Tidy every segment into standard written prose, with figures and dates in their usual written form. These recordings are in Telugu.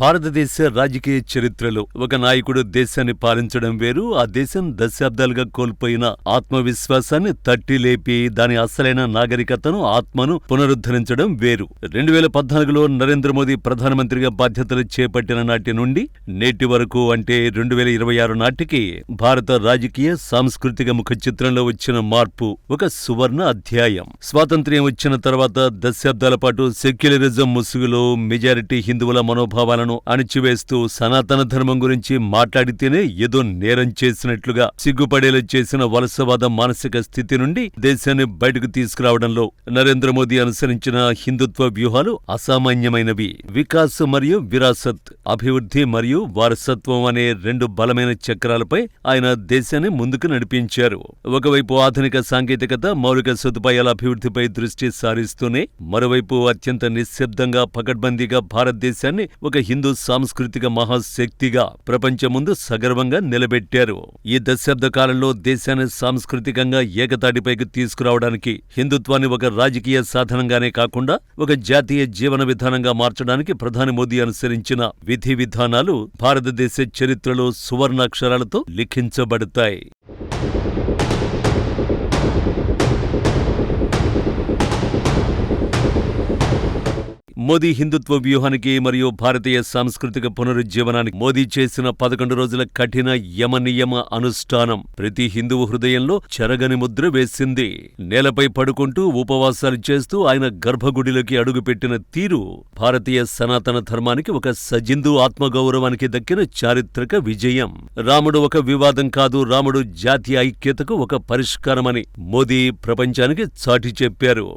భారతదేశ రాజకీయ చరిత్రలో ఒక నాయకుడు దేశాన్ని పాలించడం వేరు, ఆ దేశం దశాబ్దాలుగా కోల్పోయిన ఆత్మవిశ్వాసాన్ని తట్టిలేపి దాని అసలైన నాగరికతను, ఆత్మను పునరుద్ధరించడం వేరు. 2014లో నరేంద్ర మోదీ ప్రధానమంత్రిగా బాధ్యతలు చేపట్టిన నాటి నుండి నేటి వరకు, అంటే 2026 నాటికి భారత రాజకీయ సాంస్కృతిక ముఖ చిత్రంలో వచ్చిన మార్పు ఒక సువర్ణ అధ్యాయం. స్వాతంత్ర్యం వచ్చిన తర్వాత దశాబ్దాల పాటు సెక్యులరిజం ముసుగులో మెజారిటీ హిందువుల మనోభావాలను అణిచివేస్తూ సనాతన ధర్మం గురించి మాట్లాడితేనే ఏదో నేరం చేసినట్లుగా సిగ్గుపడేలా చేసిన వలసవాద మానసిక స్థితి నుండి దేశాన్ని బయటకు తీసుకురావడంలో నరేంద్ర మోదీ అనుసరించిన హిందుత్వ వ్యూహాలు అసామాన్యమైనవి. వికాస్ మరియు విరాసత్, అభివృద్ధి మరియు వారసత్వం అనే రెండు బలమైన చక్రాలపై ఆయన దేశాన్ని ముందుకు నడిపించారు. ఒకవైపు ఆధునిక సాంకేతికత, మౌలిక సదుపాయాల అభివృద్ధిపై దృష్టి సారిస్తూనే మరోవైపు అత్యంత నిశ్శబ్దంగా, పకడ్బందీగా భారతదేశాన్ని ఒక హిందూ సాంస్కృతిక మహాశక్తిగా ప్రపంచం ముందు సగర్వంగా నిలబెట్టారు. ఈ దశాబ్ద కాలంలో దేశాన్ని సాంస్కృతికంగా ఏకతాటిపైకి తీసుకురావడానికి, హిందుత్వాన్ని ఒక రాజకీయ సాధనంగానే కాకుండా ఒక జాతీయ జీవన విధానంగా మార్చడానికి ప్రధాని మోదీ అనుసరించిన విధి విధానాలు భారతదేశ చరిత్రలో సువర్ణాక్షరాలతో లిఖించబడతాయి. మోదీ హిందుత్వ వ్యూహానికి మరియు భారతీయ సాంస్కృతిక పునరుజ్జీవనానికి మోదీ చేసిన 11 రోజుల కఠిన యమనియమ అనుష్ఠానం ప్రతి హిందువు హృదయంలో చెరగని ముద్ర వేసింది. నేలపై పడుకుంటూ ఉపవాసాలు చేస్తూ ఆయన గర్భగుడిలోకి అడుగుపెట్టిన తీరు భారతీయ సనాతన ధర్మానికి ఒక సజిందు ఆత్మగౌరవానికి దక్కిన చారిత్రక విజయం. రాముడు ఒక వివాదం కాదు, రాముడు జాతీయ ఐక్యతకు ఒక పరిష్కారమని మోదీ ప్రపంచానికి చాటి చెప్పారు.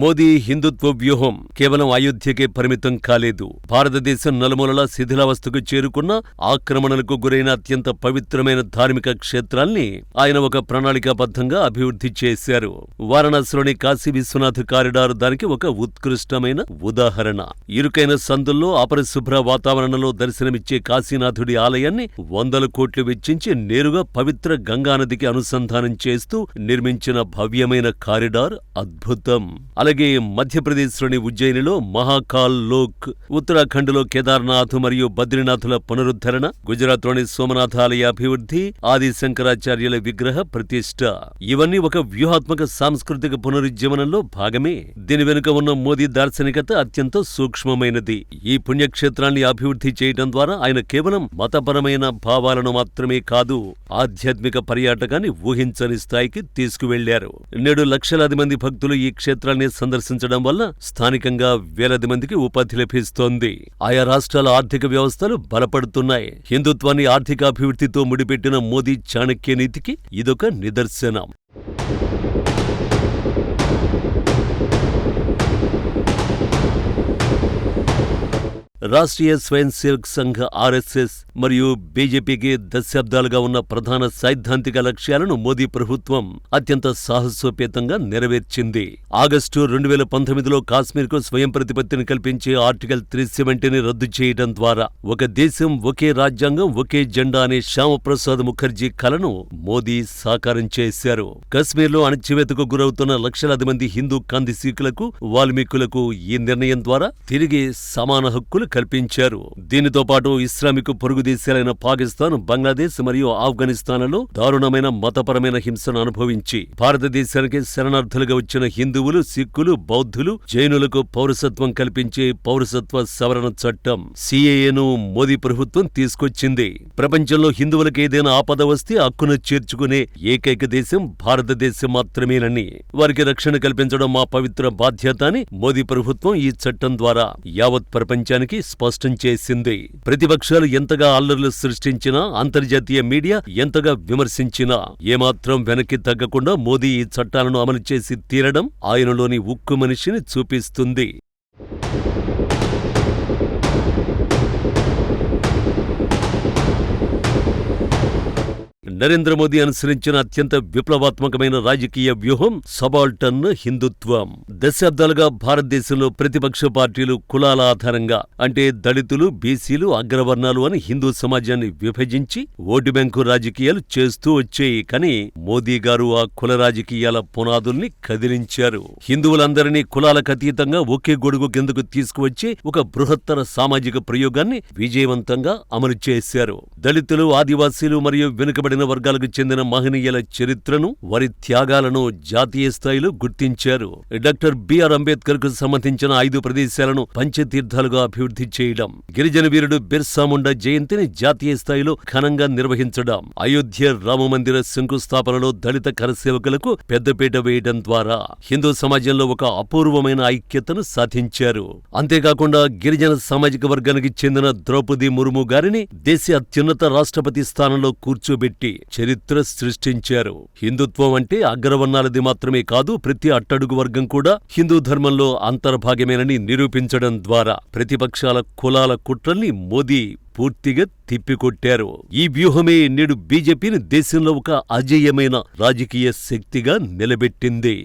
మోదీ హిందుత్వ వ్యూహం కేవలం అయోధ్యకే పరిమితం కాలేదు. భారతదేశం నలుమూలలా శిథిలావస్థకు చేరుకున్న, ఆక్రమణలకు గురైన అత్యంత పవిత్రమైన ధార్మిక క్షేత్రాల్ని ఆయన ఒక ప్రణాళికాబద్ధంగా అభివృద్ధి చేశారు. వారణాసిలోని కాశీ విశ్వనాథ్ కారిడార్ దానికి ఒక ఉత్కృష్టమైన ఉదాహరణ. ఇరుకైన సందుల్లో, అపరిశుభ్ర వాతావరణంలో దర్శనమిచ్చే కాశీనాథుడి ఆలయాన్ని 100 కోట్లు వెచ్చించి నేరుగా పవిత్ర గంగానదికి అనుసంధానం చేస్తూ నిర్మించిన భవ్యమైన కారిడార్ అద్భుతం. అలాగే మధ్యప్రదేశ్లోని ఉజ్జయినిలో మహాకాల్ లోక్, ఉత్తరాఖండ్లో కేదార్నాథ్ మరియు బద్రీనాథుల పునరుద్ధరణ, గుజరాత్లోని సోమనాథ ఆలయ అభివృద్ధి, ఆది శంకరాచార్యుల విగ్రహ ప్రతిష్ఠ, ఇవన్నీ ఒక వ్యూహాత్మక సాంస్కృతిక పునరుజ్జీవనంలో భాగమే. దీని వెనుక ఉన్న మోదీ దార్శనికత అత్యంత సూక్ష్మమైనది. ఈ పుణ్యక్షేత్రాన్ని అభివృద్ధి చేయడం ద్వారా ఆయన కేవలం మతపరమైన భావాలను మాత్రమే కాదు, ఆధ్యాత్మిక పర్యాటకాన్ని ఊహించని స్థాయికి తీసుకువెళ్లారు. నేడు లక్షలాది మంది భక్తులు ఈ క్షేత్రాన్ని సందర్శించడం వల్ల స్థానికంగా వేలాది మందికి ఉపాధి లభిస్తోంది. ఆయా రాష్ట్రాల ఆర్థిక వ్యవస్థలు బలపడుతున్నాయి. హిందుత్వాన్ని ఆర్థిక అభివృద్ధితో ముడిపెట్టిన మోదీ చాణక్య నీతికి ఇదొక నిదర్శనం. రాష్ట్రీయ స్వయం సేవక్ సంఘ్ RSS మరియు బీజేపీకి దశాబ్దాలుగా ఉన్న ప్రధాన సైద్ధాంతిక లక్ష్యాలను మోదీ ప్రభుత్వం అత్యంత సాహసోపేతంగా నెరవేర్చింది. ఆగస్టు 2019లో కాశ్మీర్కు స్వయం ప్రతిపత్తిని కల్పించే ఆర్టికల్ 370ని రద్దు చేయడం ద్వారా ఒక దేశం, ఒకే రాజ్యాంగం, ఒకే జెండా అనే శ్యామప్రసాద్ ముఖర్జీ కలను మోదీ సాకారం చేశారు. కశ్మీర్లో అణచివేతకు గురవుతున్న లక్షలాది మంది హిందూ కాందిశీకులకు, వాల్మీకులకు ఈ నిర్ణయం ద్వారా తిరిగి సమాన హక్కులు కల్పించారు. దీనితో పాటు ఇస్లామిక్ పొరుగు దేశాలైన పాకిస్తాన్, బంగ్లాదేశ్ మరియు ఆఫ్ఘనిస్తాన్లలో దారుణమైన మతపరమైన హింసను అనుభవించి భారతదేశానికి శరణార్థులుగా వచ్చిన హిందువులు, సిక్కులు, బౌద్ధులు, జైనులకు పౌరసత్వం కల్పించే పౌరసత్వ సవరణ చట్టం CAAను మోదీ ప్రభుత్వం తీసుకొచ్చింది. ప్రపంచంలో హిందువులకు ఏదైనా ఆపద వస్తే హక్కును చేర్చుకునే ఏకైక దేశం భారతదేశం మాత్రమేనని, వారికి రక్షణ కల్పించడం మా పవిత్ర బాధ్యత అని మోదీ ప్రభుత్వం ఈ చట్టం ద్వారా యావత్ ప్రపంచానికి స్పష్టం చేసింది. ప్రతిపక్షాలు ఎంతగా అల్లర్లు సృష్టించినా, అంతర్జాతీయ మీడియా ఎంతగా విమర్శించినా ఏమాత్రం వెనక్కి తగ్గకుండా మోదీ ఈ చట్టాలను అమలు చేసి తీరడం ఆయనలోని ఉక్కు మనిషిని చూపిస్తుంది. నరేంద్ర మోదీ అనుసరించిన అత్యంత విప్లవాత్మకమైన రాజకీయ వ్యూహం సబాల్టర్న్ హిందుత్వం. దశాబ్దాలుగా భారతదేశంలో ప్రతిపక్ష పార్టీలు కులాల ఆధారంగా అంటే దళితులు, బీసీలు, అగ్రవర్ణాలు అని హిందూ సమాజాన్ని విభజించి ఓటు బ్యాంకు రాజకీయాలు చేస్తూ వచ్చాయి. కానీ మోదీ గారు ఆ కుల రాజకీయాల పునాదుల్ని కదిలించారు. హిందువులందరినీ కులాలకు అతీతంగా ఒకే గొడుగు కిందకు తీసుకువచ్చి ఒక బృహత్తర సామాజిక ప్రయోగాన్ని విజయవంతంగా అమలు చేశారు. దళితులు, ఆదివాసీలు మరియు వెనుకబడిన వర్గాలకు చెందిన మహనీయుల చరిత్రను, వారి త్యాగాలను జాతీయ స్థాయిలో గుర్తించారు. డాక్టర్ బిఆర్ అంబేద్కర్ కు సంబంధించిన 5 ప్రదేశాలను పంచతీర్థాలుగా అభివృద్ధి చేయడం, గిరిజన వీరుడు బిర్సా ముండా జయంతిని జాతీయ స్థాయిలో ఘనంగా నిర్వహించడం, అయోధ్య రామమందిర శంకుస్థాపనలో దళిత కరసేవకులకు పెద్దపీట వేయడం ద్వారా హిందూ సమాజంలో ఒక అపూర్వమైన ఐక్యతను సాధించారు. అంతేకాకుండా గిరిజన సామాజిక వర్గానికి చెందిన ద్రౌపది ముర్ము గారిని దేశ అత్యున్నత రాష్ట్రపతి స్థానంలో కూర్చోబెట్టి చరిత్ర సృష్టించారు. హిందుత్వం అంటే అగ్రవర్ణాలది మాత్రమే కాదు, ప్రతి అట్టడుగు వర్గం కూడా హిందూ ధర్మంలో అంతర్భాగమేనని నిరూపించడం ద్వారా ప్రతిపక్షాల కులాల కుట్రల్ని మోదీ పూర్తిగా తిప్పికొట్టారు. ఈ వ్యూహమే నేడు బీజేపీని దేశంలో ఒక అజేయమైన రాజకీయ శక్తిగా నిలబెట్టింది.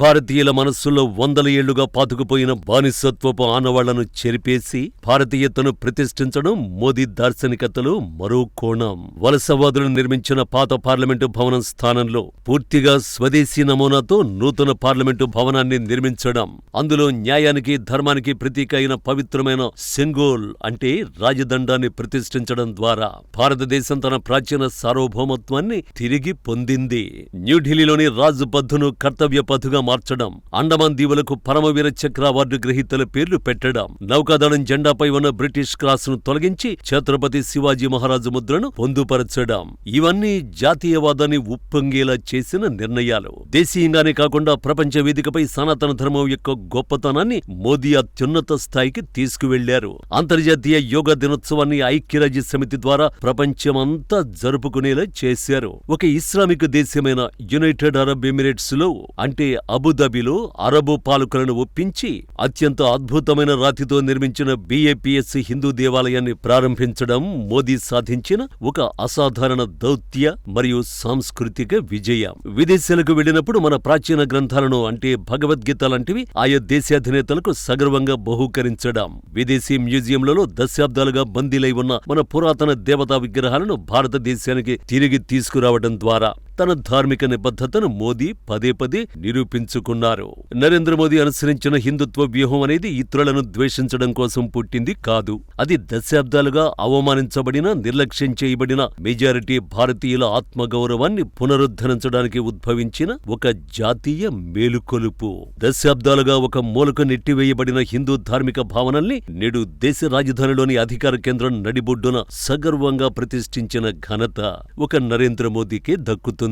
భారతీయుల మనస్సుల్లో వందల ఏళ్లుగా పాతుకుపోయిన బానిసత్వపు ఆనవాళ్లను చెరిపేసి భారతీయతను ప్రతిష్ఠించడం మోదీ దార్శనికతలో మరో కోణం. వలసవాదులు నిర్మించిన పాత పార్లమెంటు భవనం స్థానంలో పూర్తిగా స్వదేశీ నమూనాతో నూతన పార్లమెంటు భవనాన్ని నిర్మించడం, అందులో న్యాయానికి, ధర్మానికి ప్రతీక అయిన పవిత్రమైన సెంగోల్ అంటే రాజదండాన్ని ప్రతిష్ఠించడం ద్వారా భారతదేశం తన ప్రాచీన సార్వభౌమత్వాన్ని తిరిగి పొందింది. న్యూఢిల్లీలోని రాజ్ పథ్ను కర్తవ్య పథుగా మార్చడం, అండమాన్ దీవులకు పరమవీర చక్ర అవార్డు గ్రహీతల పేర్లు పెట్టడం, నౌకాదళం జెండాపై ఉన్న బ్రిటిష్ క్రాస్ ను తొలగించి ఛత్రపతి శివాజీ మహారాజు ముద్రను పొందుపరచడం, ఇవన్నీ జాతీయవాదాన్ని ఉప్పొంగేలా చేసిన నిర్ణయాలు. దేశీయంగానే కాకుండా ప్రపంచ వేదికపై సనాతన ధర్మం యొక్క గొప్పతనాన్ని మోదీ అత్యున్నత స్థాయికి తీసుకువెళ్లారు. అంతర్జాతీయ యోగా దినోత్సవాన్ని ఐక్యరాజ్య సమితి ద్వారా ప్రపంచమంతా జరుపుకునేలా చేశారు. ఒక ఇస్లామిక్ దేశమైన యునైటెడ్ అరబ్ ఎమిరేట్స్ లో అంటే అబుదాబిలో అరబు పాలకులను ఒప్పించి అత్యంత అద్భుతమైన రాతితో నిర్మించిన బిఏపిఎస్ హిందూ దేవాలయాన్ని ప్రారంభించడం మోదీ సాధించిన ఒక అసాధారణ దౌత్య మరియు సాంస్కృతిక విజయం. విదేశాలకు వెళ్లినప్పుడు మన ప్రాచీన గ్రంథాలను అంటే భగవద్గీత లాంటివి ఆయా దేశాధినేతలకు సగర్వంగా బహూకరించడం, విదేశీ మ్యూజియంలలో దశాబ్దాలుగా బందీలై ఉన్న మన పురాతన దేవతా విగ్రహాలను భారతదేశానికి తిరిగి తీసుకురావడం ద్వారా తన ధార్మిక నిబద్ధతను మోదీ పదే పదే నిరూపించుకున్నారు. నరేంద్ర మోదీ అనుసరించిన హిందుత్వ వ్యూహం అనేది ఇతరులను ద్వేషించడం కోసం పుట్టింది కాదు. అది దశాబ్దాలుగా అవమానించబడిన, నిర్లక్ష్యం చేయబడిన మెజారిటీ భారతీయుల ఆత్మగౌరవాన్ని పునరుద్ధరించడానికి ఉద్భవించిన ఒక జాతీయ మేలుకొలుపు. దశాబ్దాలుగా ఒక మూలకు నెట్టివేయబడిన హిందూ ధార్మిక భావనల్ని నేడు దేశ రాజధానిలోని అధికార కేంద్రం నడిబొడ్డున సగర్వంగా ప్రతిష్ఠించిన ఘనత ఒక నరేంద్ర మోదీకే దక్కుతుంది.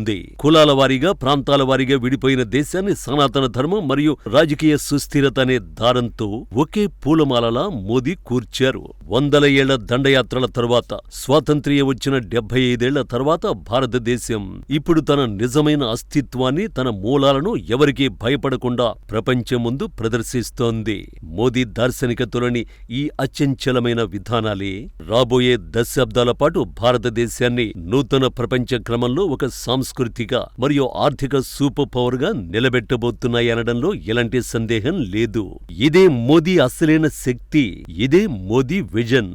కులాల వారీగా, ప్రాంతాల వారీగా విడిపోయిన దేశాన్ని సనాతన ధర్మం మరియు రాజకీయ సుస్థిరత అనే దారంతో ఒకే పూలమాలలా మోదీ కూర్చారు. వందల ఏళ్ల దండయాత్రల తరువాత, స్వాతంత్ర్యం వచ్చిన 75 ఏళ్ల తర్వాత భారతదేశం ఇప్పుడు తన నిజమైన అస్తిత్వాన్ని, తన మూలాలను ఎవరికీ భయపడకుండా ప్రపంచం ముందు ప్రదర్శిస్తోంది. మోదీ దార్శనికతలోని ఈ అచంచలమైన విధానాలే రాబోయే దశాబ్దాల పాటు భారతదేశాన్ని నూతన ప్రపంచ క్రమంలో ఒక సాంస్కృతిక మరియు ఆర్థిక సూపర్ పవర్ గా నిలబెట్టబోతున్నాయనడంలో ఎలాంటి సందేహం లేదు. ఇదే మోదీ అసలైన శక్తి, ఇదే మోదీ విజన్.